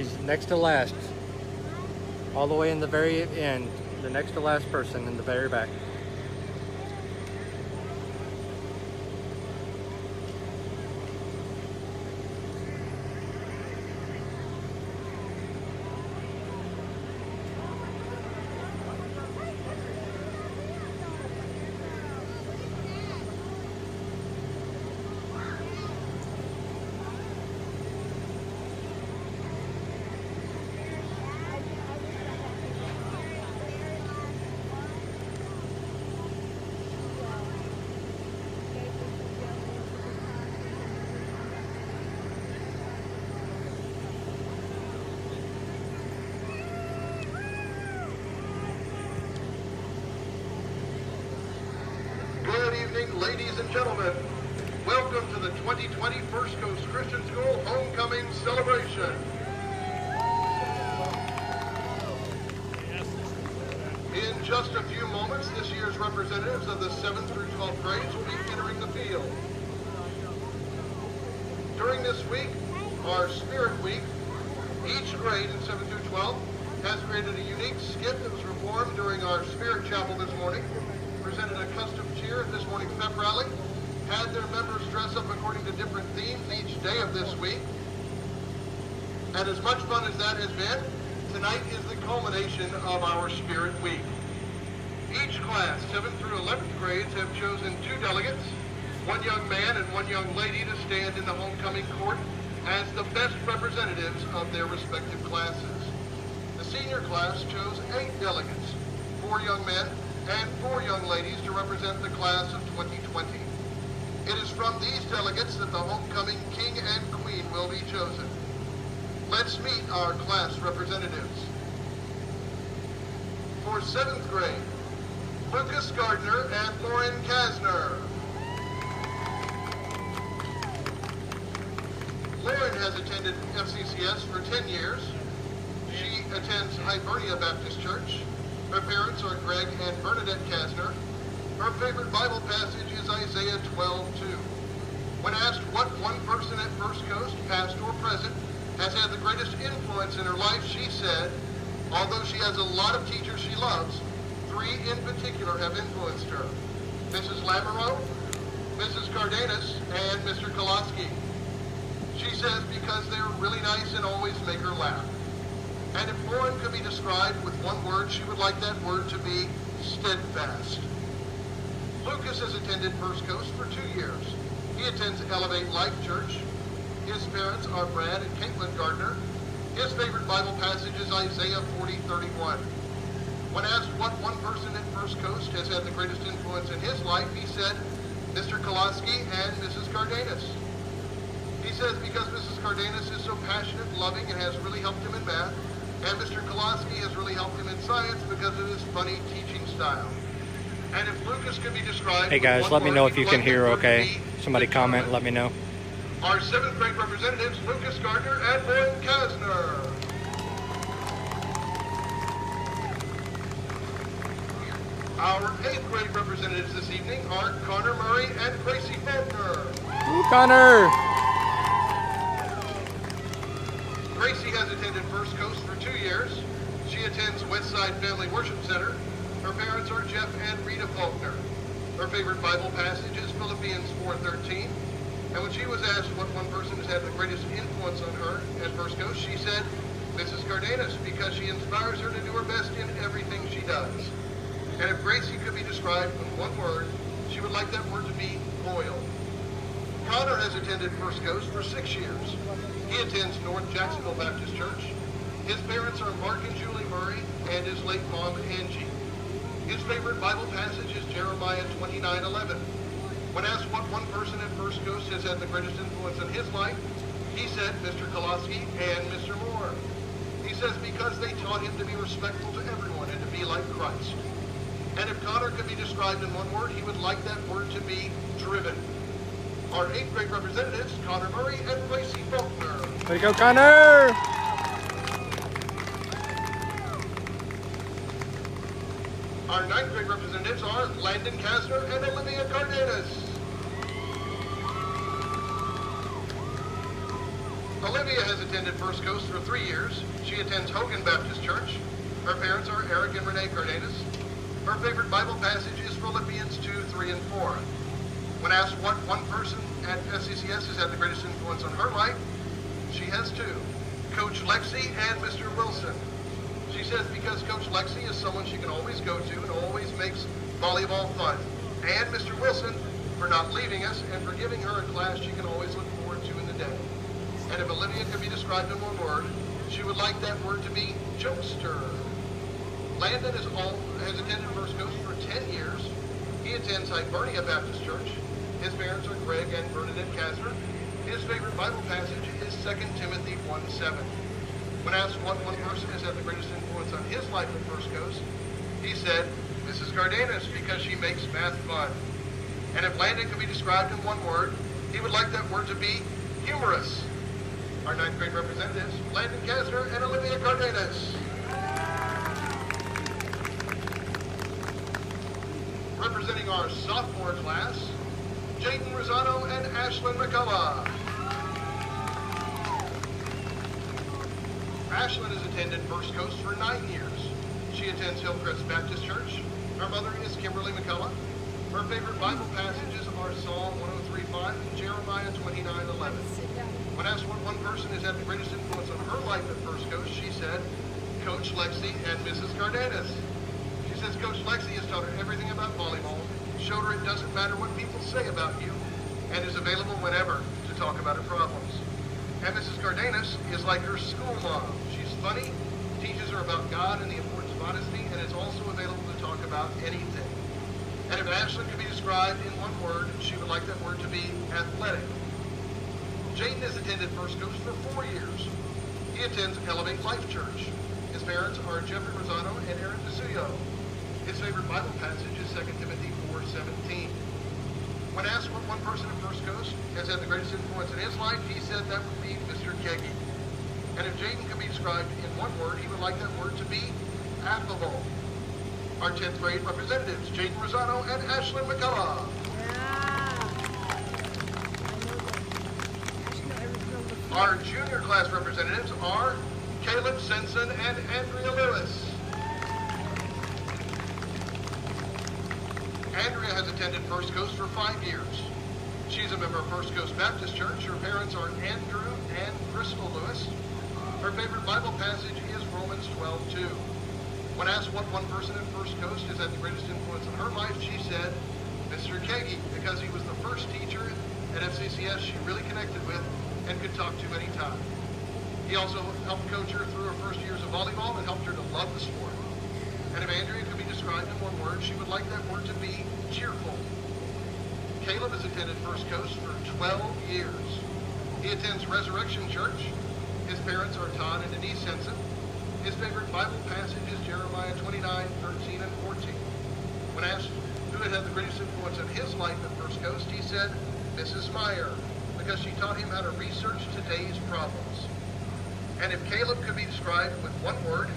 He's next to last. All the way in the very end. The next to last person in the very back. Good evening, ladies and gentlemen. Welcome to the 2020 First Coast Christian School Homecoming Celebration. In just a few moments, this year's representatives of the 7th through 12th grades will be entering the field. During this week, our Spirit Week, each grade in 7th through 12 has created a unique skit that was performed during our Spirit Chapel this morning, presented a custom cheer at this morning's pep rally, had their members dress up according to different themes each day of this week. And as much fun as that has been, tonight is the culmination of our Spirit Week. Each class, 7th through 11th grades, have chosen 2 delegates, one young man and one young lady, to stand in the homecoming court as the best representatives of their respective classes. The senior class chose 8 delegates, 4 young men and 4 young ladies, to represent the class of 2020. It is from these delegates that the homecoming king and queen will be chosen. Let's meet our class representatives. For 7th grade, Lucas Gardner and Lauren Kasner. Lauren has attended FCCS for 10 years. She attends Hibernia Baptist Church. Her parents are Greg and Bernadette Kasner. Her favorite Bible passage is Isaiah 12:2. When asked what one person at First Coast, past or present, has had the greatest influence in her life, she said, although she has a lot of teachers she loves, 3 in particular have influenced her: Mrs. Lamoureux, Mrs. Cardenas, and Mr. Koloski. She says because they're really nice and always make her laugh. And if Lauren could be described with one word, she would like that word to be steadfast. Lucas has attended First Coast for 2 years. He attends Elevate Life Church. His parents are Brad and Caitlin Gardner. His favorite Bible passage is Isaiah 40:31. When asked what one person at First Coast has had the greatest influence in his life, he said Mr. Koloski and Mrs. Cardenas. He says because Mrs. Cardenas is so passionate, loving, and has really helped him in math, and Mr. Koloski has really helped him in science because of his funny teaching style. And if Lucas could be described... Hey guys, let me know if you can hear okay. Somebody comment, let me know. Our 7th grade representatives, Lucas Gardner and Lauren Kasner. Our 8th grade representatives this evening are Connor Murray and Gracie Faulkner. Ooh, Connor! Gracie has attended First Coast for 2 years. She attends Westside Family Worship Center. Her parents are Jeff and Rita Faulkner. Her favorite Bible passage is Philippians 4:13. And when she was asked what one person has had the greatest influence on her at First Coast, she said Mrs. Cardenas, because she inspires her to do her best in everything she does. And if Gracie could be described in one word, she would like that word to be loyal. Connor has attended First Coast for 6 years. He attends North Jacksonville Baptist Church. His parents are Mark and Julie Murray and his late mom, Angie. His favorite Bible passage is Jeremiah 29:11. When asked what one person at First Coast has had the greatest influence in his life, he said Mr. Koloski and Mr. Moore. He says because they taught him to be respectful to everyone and to be like Christ. And if Connor could be described in one word, he would like that word to be driven. Our 8th grade representatives, Connor Murray and Gracie Faulkner. Way to go, Connor! Our 9th grade representatives are Landon Kasner and Olivia Cardenas. Olivia has attended First Coast for 3 years. She attends Hogan Baptist Church. Her parents are Eric and Renee Cardenas. Her favorite Bible passage is Philippians 2, 3, and 4. When asked what one person at FCCS has had the greatest influence on her life, she has two, Coach Lexi and Mr. Wilson. She says because Coach Lexi is someone she can always go to and always makes volleyball fun. And Mr. Wilson for not leaving us and for giving her a class she can always look forward to in the day. And if Olivia could be described in one word, she would like that word to be jokester. Landon has attended First Coast for 10 years. He attends Hibernia Baptist Church. His parents are Greg and Bernadette Kasner. His favorite Bible passage is 2 Timothy 1:7. When asked what one person has had the greatest influence on his life at First Coast, he said, Mrs. Cardenas, because she makes math fun. And if Landon could be described in one word, he would like that word to be humorous. Our 9th grade representatives, Landon Kasner and Olivia Cardenas. Representing our sophomore class, Jaden Rosano and Ashlyn McCullough. Ashlyn has attended First Coast for 9 years. She attends Hillcrest Baptist Church. Her mother is Kimberly McCullough. Her favorite Bible passages are Psalm 103:5 and Jeremiah 29:11. When asked what one person has had the greatest influence on her life at First Coast, she said, Coach Lexi and Mrs. Cardenas. She says Coach Lexi has taught her everything about volleyball, showed her it doesn't matter what people say about you, and is available whenever to talk about her problems. And Mrs. Cardenas is like her school mom. She's funny, teaches her about God and the importance of honesty, and is also available to talk about anything. And if Ashlyn could be described in one word, she would like that word to be athletic. Jaden has attended First Coast for 4 years. He attends Elevate Life Church. His parents are Jeffrey Rosano and Aaron DeSuyo. His favorite Bible passage is 2 Timothy 4:17. When asked what one person at First Coast has had the greatest influence in his life, he said that would be Mr. Kaylee. And if Jaden could be described in one word, he would like that word to be affable. Our 10th grade representatives, Jaden Rosano and Ashlyn McCullough. Our junior class representatives are Caleb Sensen and Andrea Lewis. Andrea has attended First Coast for 5 years. She's a member of First Coast Baptist Church. Her parents are Andrew and Crystal Lewis. Her favorite Bible passage is Romans 12:2. When asked what one person at First Coast has had the greatest influence in her life, she said, Mr. Kagi, because he was the first teacher at FCCS she really connected with and could talk to any time. He also helped coach her through her first years of volleyball and helped her to love the sport. And if Andrea could be described in one word, she would like that word to be cheerful. Caleb has attended First Coast for 12 years. He attends Resurrection Church. His parents are Todd and Denise Sensen. His favorite Bible passage is Jeremiah 29:13 and 14. When asked who had the greatest influence on his life at First Coast, he said, Mrs. Meyer, because she taught him how to research today's problems. And if Caleb could be described with one word,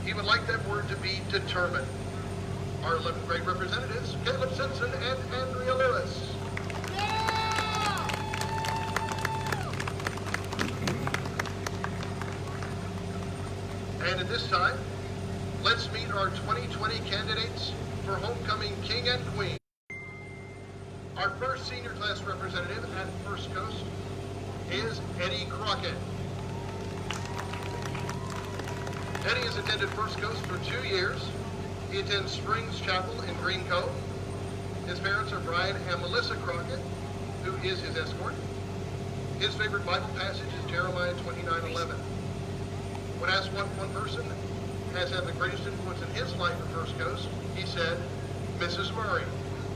he would like that word to be determined. Our 11th grade representatives, Caleb Simpson and Andrea Lewis. And at this time, let's meet our 2020 candidates for Homecoming King and Queen. Our first senior class representative at First Coast is Eddie Crockett. Eddie has attended First Coast for 2 years. He attends Springs Chapel in Green Cove. His parents are Brian and Melissa Crockett, who is his escort. His favorite Bible passage is Jeremiah 29:11. When asked what one person has had the greatest influence in his life at First Coast, he said, Mrs. Murray,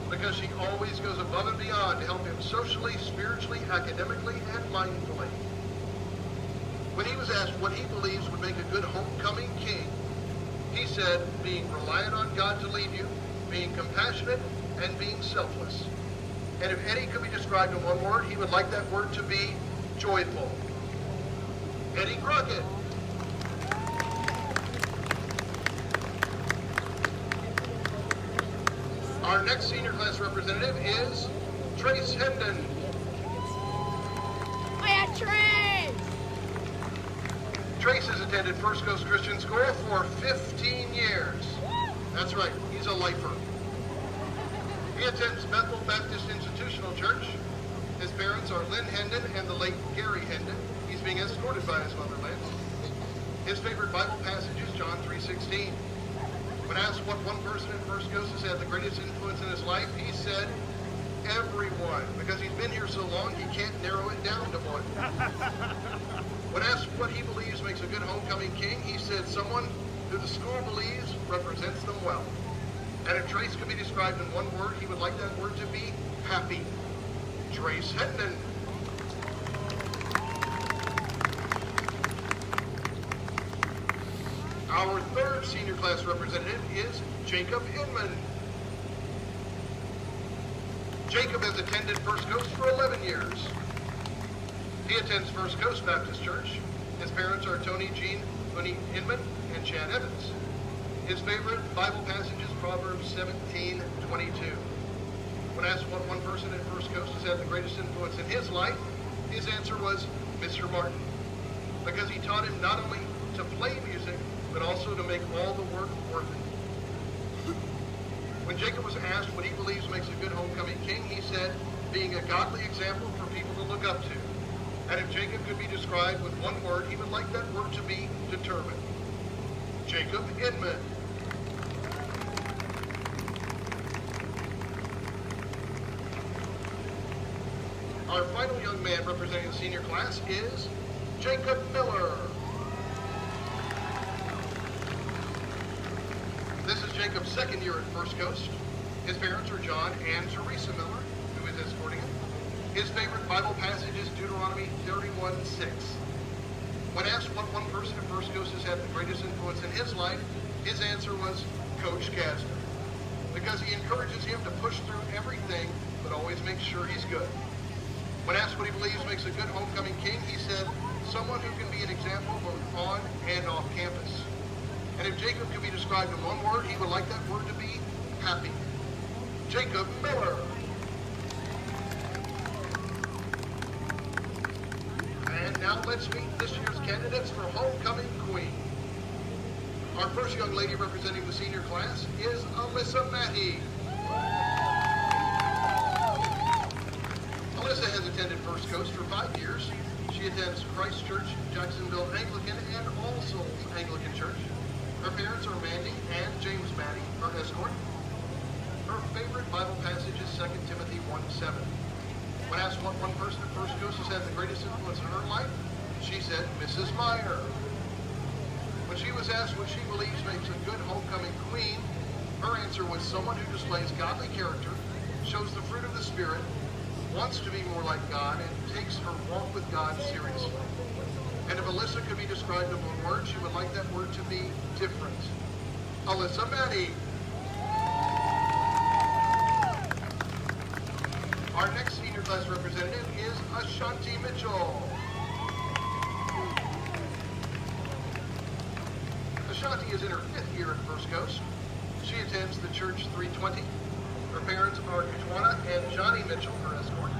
because she always goes above and beyond to help him socially, spiritually, academically, and mindfully. When he was asked what he believes would make a good homecoming king, he said, being reliant on God to lead you, being compassionate, and being selfless. And if Eddie could be described in one word, he would like that word to be joyful. Eddie Crockett. Our next senior class representative is Trace Hendon. Oh yeah, Trace! Trace has attended First Coast Christian School for 15 years. That's right, he's a lifer. He attends Bethel Baptist Institutional Church. His parents are Lynn Hendon and the late Gary Hendon. He's being escorted by his motherland. His favorite Bible passage is John 3:16. When asked what one person at First Coast has had the greatest influence in his life, he said, everyone. Because he's been here so long, he can't narrow it down to one. When asked what he believes makes a good homecoming king, he said, someone who the school believes represents them well. And if Trace could be described in one word, he would like that word to be happy. Trace Hendon. Our third senior class representative is Jacob Inman. Jacob has attended First Coast for 11 years. He attends First Coast Baptist Church. His parents are Tony Jean Inman and Chad Evans. His favorite Bible passage is Proverbs 17:22. When asked what one person at First Coast has had the greatest influence in his life, his answer was Mr. Martin, because he taught him not only to play music, but also to make all the work worth it. When Jacob was asked what he believes makes a good homecoming king, he said, being a godly example for people to look up to. And if Jacob could be described with one word, he would like that word to be determined. Jacob Inman. Our final young man representing the senior class is Jacob Miller. This is Jacob's second year at First Coast. His parents are John and Teresa Miller, who is escorting him. His favorite Bible passage is Deuteronomy 31:6. When asked what one person at First Coast has had the greatest influence in his life, his answer was Coach Gassner, because he encourages him to push through everything, but always makes sure he's good. When asked what he believes makes a good homecoming king, he said, someone who can be an example both on and off campus. And if Jacob could be described in one word, he would like that word to be happy. Jacob Miller. And now let's meet this year's candidates for homecoming queen. Our first young lady representing the senior class is Alyssa Matty. Alyssa has attended First Coast for 5 years. She attends Christ Church, Jacksonville Anglican, and All Souls Anglican Church. Her parents are Mandy and James Matty, her escort. Her favorite Bible passage is 2 Timothy 1:7. When asked what one person at First Coast has had the greatest influence in her life, she said Mrs. Meyer. When she was asked what she believes makes a good homecoming queen, her answer was someone who displays godly character, shows the fruit of the Spirit, wants to be more like God, and takes her walk with God seriously. And if Alyssa could be described in one word, she would like that word to be different. Alyssa Matty. Our next senior class representative is Ashanti Mitchell. Ashanti is in her 5th year at First Coast. She attends the Church 320. Her parents are Tawana and Johnny Mitchell, her escort.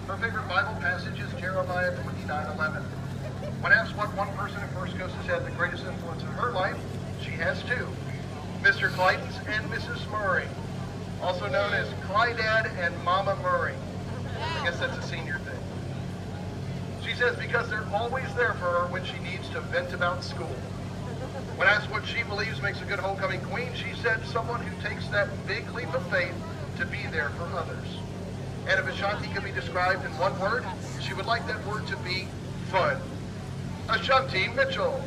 Her favorite Bible passage is Jeremiah 29:11. When asked what one person at First Coast has had the greatest influence in her life, she has two, Mr. Clayton's and Mrs. Murray, also known as Clydad and Mama Murray. I guess that's a senior thing. She says because they're always there for her when she needs to vent about school. When asked what she believes makes a good homecoming queen, she said someone who takes that big leap of faith to be there for others. And if Ashanti could be described in one word, she would like that word to be fun. Ashanti Mitchell.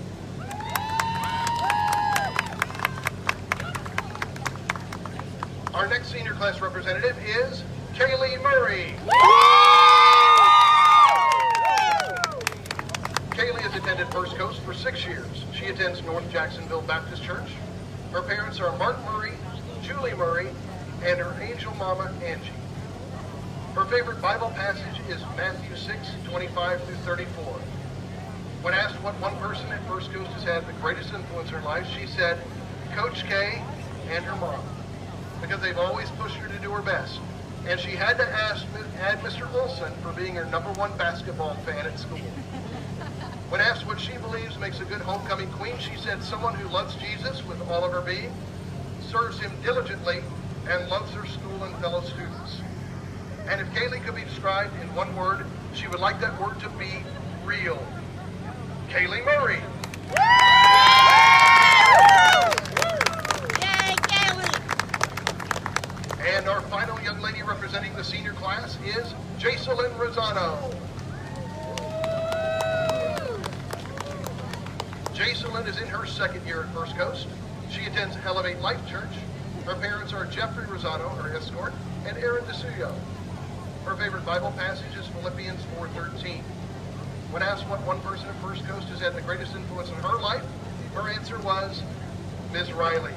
Our next senior class representative is Kaylee Murray. Kaylee has attended First Coast for 6 years. She attends North Jacksonville Baptist Church. Her parents are Mark Murray, Julie Murray, and her angel mama, Angie. Her favorite Bible passage is Matthew 6:25-34. When asked what one person at First Coast has had the greatest influence in her life, she said Coach K and her mom, because they've always pushed her to do her best. And she had to add Mr. Olson for being her #1 basketball fan at school. When asked what she believes makes a good homecoming queen, she said someone who loves Jesus with all of her being, serves him diligently, and loves her school and fellow students. And if Kaylee could be described in one word, she would like that word to be real. Kaylee Murray. Yay, Kaylee! And our final young lady representing the senior class is Jacelyn Rosano. Jacelyn is in her second year at First Coast. She attends Elevate Life Church. Her parents are Jeffrey Rosano, her escort, and Aaron DeSuyo. Her favorite Bible passage is Philippians 4:13. When asked what one person at First Coast has had the greatest influence in her life, her answer was Ms. Riley,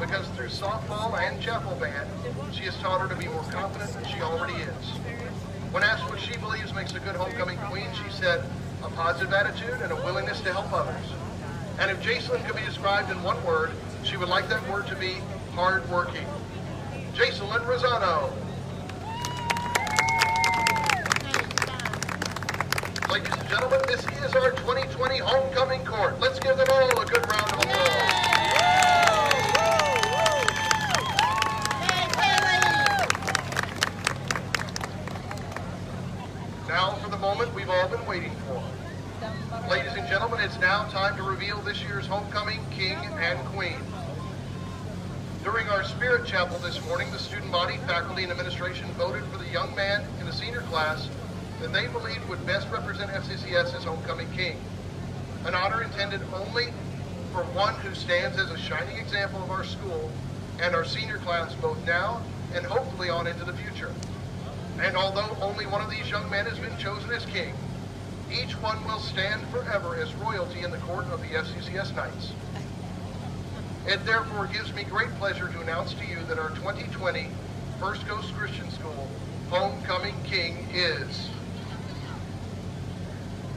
because through softball and chapel band, she has taught her to be more confident than she already is. When asked what she believes makes a good homecoming queen, she said a positive attitude and a willingness to help others. And if Jacelyn could be described in one word, she would like that word to be hardworking. Jacelyn Rosano. Ladies and gentlemen, this is our 2020 homecoming court. Let's give them all a good round of applause. Now for the moment we've all been waiting for. Ladies and gentlemen, it's now time to reveal this year's homecoming king and queen. During our Spirit Chapel this morning, the student body, faculty, and administration voted for the young man in the senior class that they believed would best represent FCCS as homecoming king. An honor intended only for one who stands as a shining example of our school and our senior class both now and hopefully on into the future. And although only one of these young men has been chosen as king, each one will stand forever as royalty in the court of the FCCS Knights. It therefore gives me great pleasure to announce to you that our 2020 First Coast Christian School homecoming king is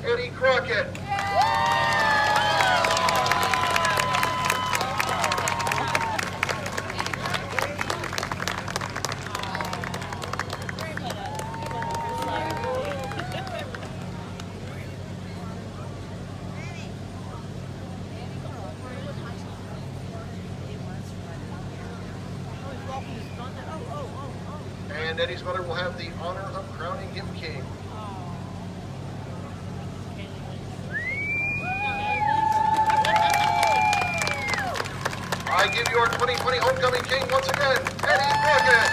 Eddie Crockett. And Eddie's mother will have the honor of crowning him king. I give you our 2020 homecoming king once again, Eddie Crockett.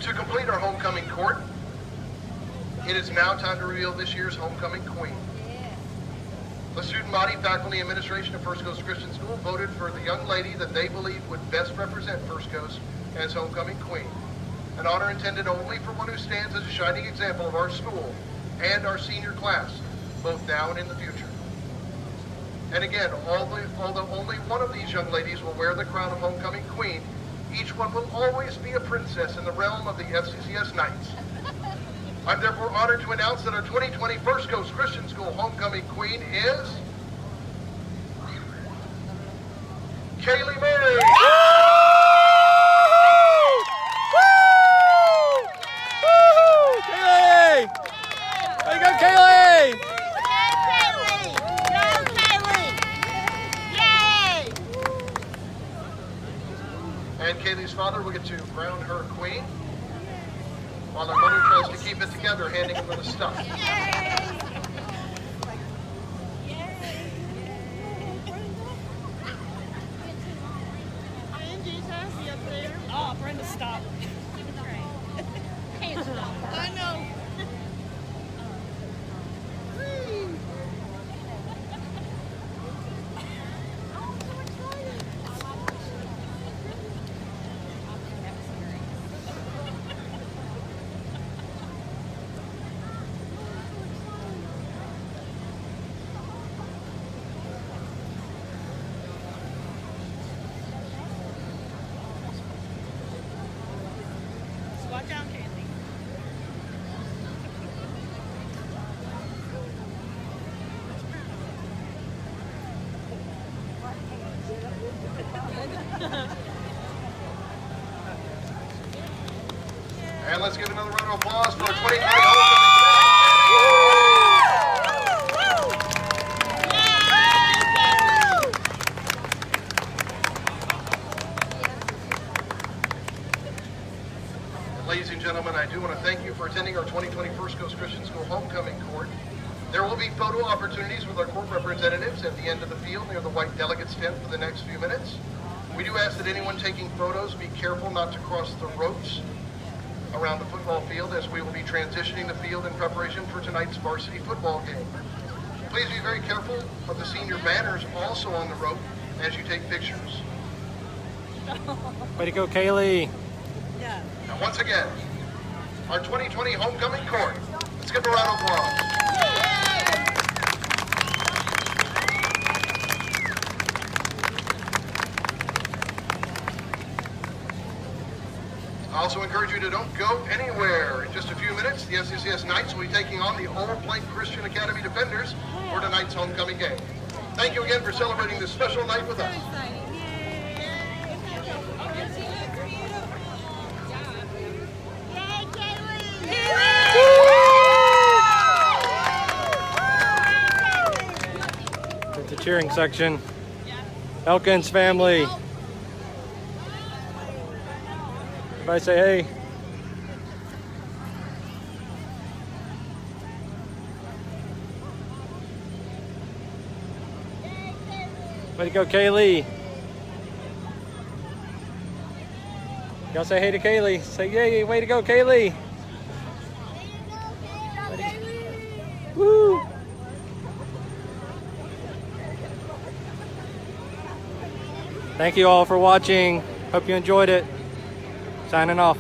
To complete our homecoming court, it is now time to reveal this year's homecoming queen. The student body, faculty, and administration of First Coast Christian School voted for the young lady that they believe would best represent First Coast as homecoming queen. An honor intended only for one who stands as a shining example of our school and our senior class, both now and in the future. And again, although only one of these young ladies will wear the crown of homecoming queen, each one will always be a princess in the realm of the FCCS Knights. I'm therefore honored to announce that our 2020 First Coast Christian School homecoming queen is Kaylee Murray. Kaylee! Way to go, Kaylee! And Kaylee's father will get to crown her queen, while her mother tries to keep it together, handing him the stuff. Oh, Brenda, stop. I know. Squat down, Kaylee. And let's give another round of applause for our 2020 homecoming. Ladies and gentlemen, I do want to thank you for attending our 2020 First Coast Christian School Homecoming Court. There will be photo opportunities with our court representatives at the end of the field near the white delegates tent for the next few minutes. We do ask that anyone taking photos be careful not to cross the ropes around the football field, as we will be transitioning the field in preparation for tonight's varsity football game. Please be very careful of the senior banners also on the rope as you take pictures. Way to go, Kaylee. Yeah. And once again, our 2020 homecoming court. Let's give a round of applause. I also encourage you to don't go anywhere. In just a few minutes, the FCCS Knights will be taking on the Old Plank Christian Academy defenders for tonight's homecoming game. Thank you again for celebrating this special night with us. It's the cheering section. Elkins family. Everybody say hey. Way to go, Kaylee. Y'all say hey to Kaylee. Say yay, way to go, Kaylee. Woo! Thank you all for watching. Hope you enjoyed it. Signing off.